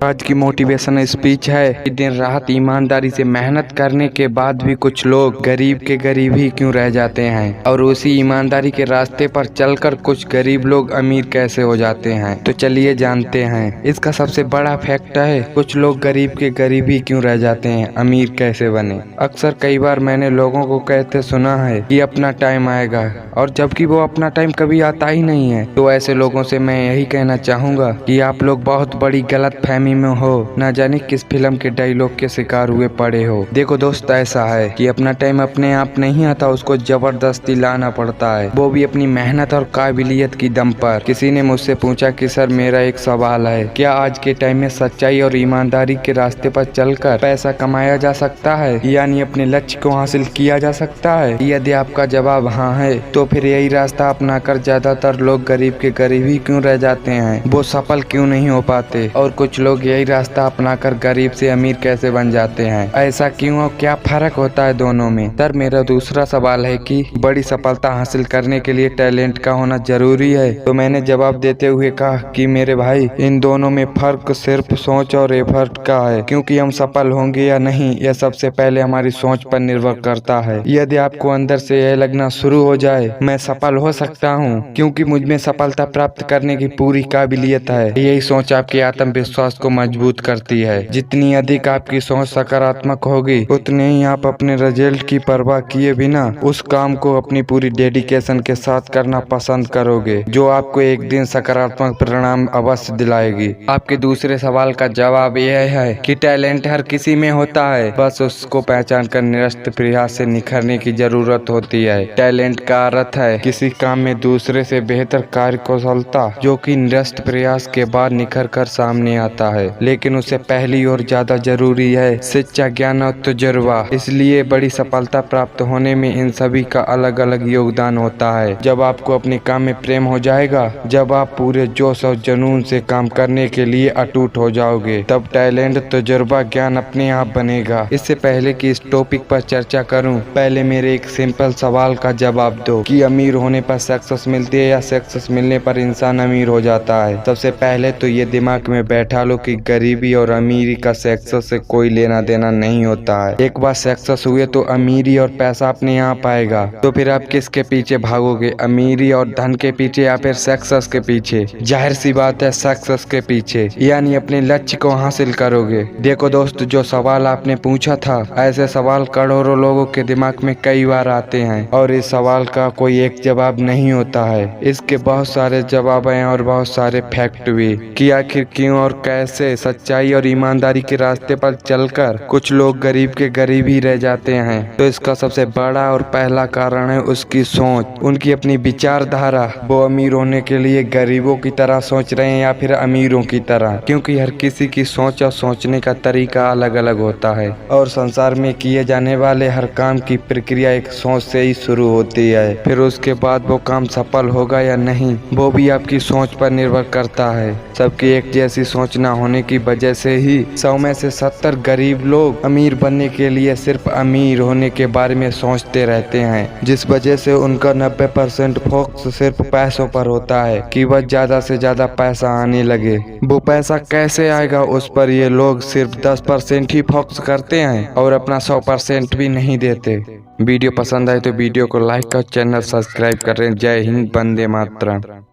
आज की motivation speech है कि दिन रात ईमानदारी से मेहनत करने के बाद भी कुछ लोग गरीब के गरीब ही क्यों रह जाते हैं, और उसी ईमानदारी के रास्ते पर चलकर कुछ गरीब लोग अमीर कैसे हो जाते हैं। तो चलिए जानते हैं। इसका सबसे बड़ा फैक्ट है कुछ लोग गरीब के गरीब ही क्यों रह जाते हैं, अमीर कैसे बने। अक्सर कई बार मैंने लोगों को कहते सुना है कि अपना टाइम आएगा, और जबकि वो अपना टाइम कभी आता ही नहीं है। तो ऐसे लोगों से मैं यही कहना चाहूँगा कि आप लोग बहुत बड़ी गलत फहमी में हो, न जाने किस फिल्म के डायलॉग के शिकार हुए पड़े हो। देखो दोस्त, ऐसा है कि अपना टाइम अपने आप नहीं आता, उसको जबरदस्ती लाना पड़ता है, वो भी अपनी मेहनत और काबिलियत की दम पर। किसी ने मुझसे पूछा कि सर मेरा एक सवाल है, क्या आज के टाइम में सच्चाई और ईमानदारी के रास्ते पर चलकर पैसा कमाया जा सकता है, यानी अपने लक्ष्य को हासिल किया जा सकता है? यदि आपका जवाब हाँ है तो फिर यही रास्ता अपनाकर ज्यादातर लोग गरीब के गरीब ही क्यों रह जाते हैं, वो सफल क्यों नहीं हो पाते, और कुछ लोग यही रास्ता अपनाकर गरीब से अमीर कैसे बन जाते हैं। ऐसा क्यों और क्या फर्क होता है दोनों में? सर मेरा दूसरा सवाल है कि बड़ी सफलता हासिल करने के लिए टैलेंट का होना जरूरी है? तो मैंने जवाब देते हुए कहा कि मेरे भाई, इन दोनों में फर्क सिर्फ सोच और एफर्ट का है, क्योंकि हम सफल होंगे या नहीं यह सबसे पहले हमारी सोच पर निर्भर करता है। यदि आपको अंदर से यह लगना शुरू हो जाए मैं सफल हो सकता हूँ क्योंकि मुझ में सफलता प्राप्त करने की पूरी काबिलियत है, यही सोच आपके आत्मविश्वास को मजबूत करती है। जितनी अधिक आपकी सोच सकारात्मक होगी उतने ही आप अपने रिजल्ट की परवाह किए बिना उस काम को अपनी पूरी डेडिकेशन के साथ करना पसंद करोगे, जो आपको एक दिन सकारात्मक परिणाम अवश्य दिलाएगी। आपके दूसरे सवाल का जवाब यह है कि टैलेंट हर किसी में होता है, बस उसको पहचान कर निरंतर प्रयास से निखरने की जरूरत होती है। टैलेंट का अर्थ है किसी काम में दूसरे से बेहतर कार्यकुशलता, जो कि निरंतर प्रयास के बाद निखर कर सामने आता है। लेकिन उससे पहली और ज्यादा जरूरी है शिक्षा, ज्ञान और तजुर्बा। इसलिए बड़ी सफलता प्राप्त होने में इन सभी का अलग अलग योगदान होता है। जब आपको अपने काम में प्रेम हो जाएगा, जब आप पूरे जोश और जुनून से काम करने के लिए अटूट हो जाओगे, तब टैलेंट, तजुर्बा, ज्ञान अपने आप बनेगा। इससे पहले कि इस टॉपिक पर चर्चा करूं, पहले मेरे एक सिंपल सवाल का जवाब दो कि अमीर होने पर सक्सेस मिलती है या सक्सेस मिलने पर इंसान अमीर हो जाता है? सबसे पहले तो ये दिमाग में बैठा लो कि गरीबी और अमीरी का सक्सेस से कोई लेना देना नहीं होता है। एक बार सक्सेस हुए तो अमीरी और पैसा अपने आप आएगा। तो फिर आप किसके पीछे भागोगे, अमीरी और धन के पीछे या फिर सक्सेस के पीछे? जाहिर सी बात है सक्सेस के पीछे, यानी अपने लक्ष्य को हासिल करोगे। देखो दोस्त, जो सवाल आपने पूछा था, ऐसे सवाल करोड़ों लोगों के दिमाग में कई बार आते हैं, और इस सवाल का कोई एक जवाब नहीं होता है। इसके बहुत सारे जवाब हैं और बहुत सारे फैक्ट भी, कि आखिर क्यों और कैसे सच्चाई और ईमानदारी के रास्ते पर चलकर कुछ लोग गरीब के गरीब ही रह जाते हैं। तो इसका सबसे बड़ा और पहला कारण है उसकी सोच, उनकी अपनी विचारधारा। वो अमीर होने के लिए गरीबों की तरह सोच रहे हैं या फिर अमीरों की तरह, क्योंकि हर किसी की सोच और सोचने का तरीका अलग अलग होता है, और संसार में किए जाने वाले हर काम की प्रक्रिया एक सोच से ही शुरू होती है। फिर उसके बाद वो काम सफल होगा या नहीं, वो भी आपकी सोच पर निर्भर करता है। सबकी एक जैसी सोच न होने की वजह से ही 100 में से 70 गरीब लोग अमीर बनने के लिए सिर्फ अमीर होने के बारे में सोचते रहते हैं, जिस वजह से उनका 90% फोकस सिर्फ पैसों पर होता है कि वह ज्यादा से ज्यादा पैसा आने लगे। वो पैसा कैसे आएगा उस पर ये लोग सिर्फ 10% ही फोकस करते हैं और अपना 100% भी नहीं देते। वीडियो पसंद आए तो वीडियो को लाइक और चैनल सब्सक्राइब करें। जय हिंद, वंदे मातरम।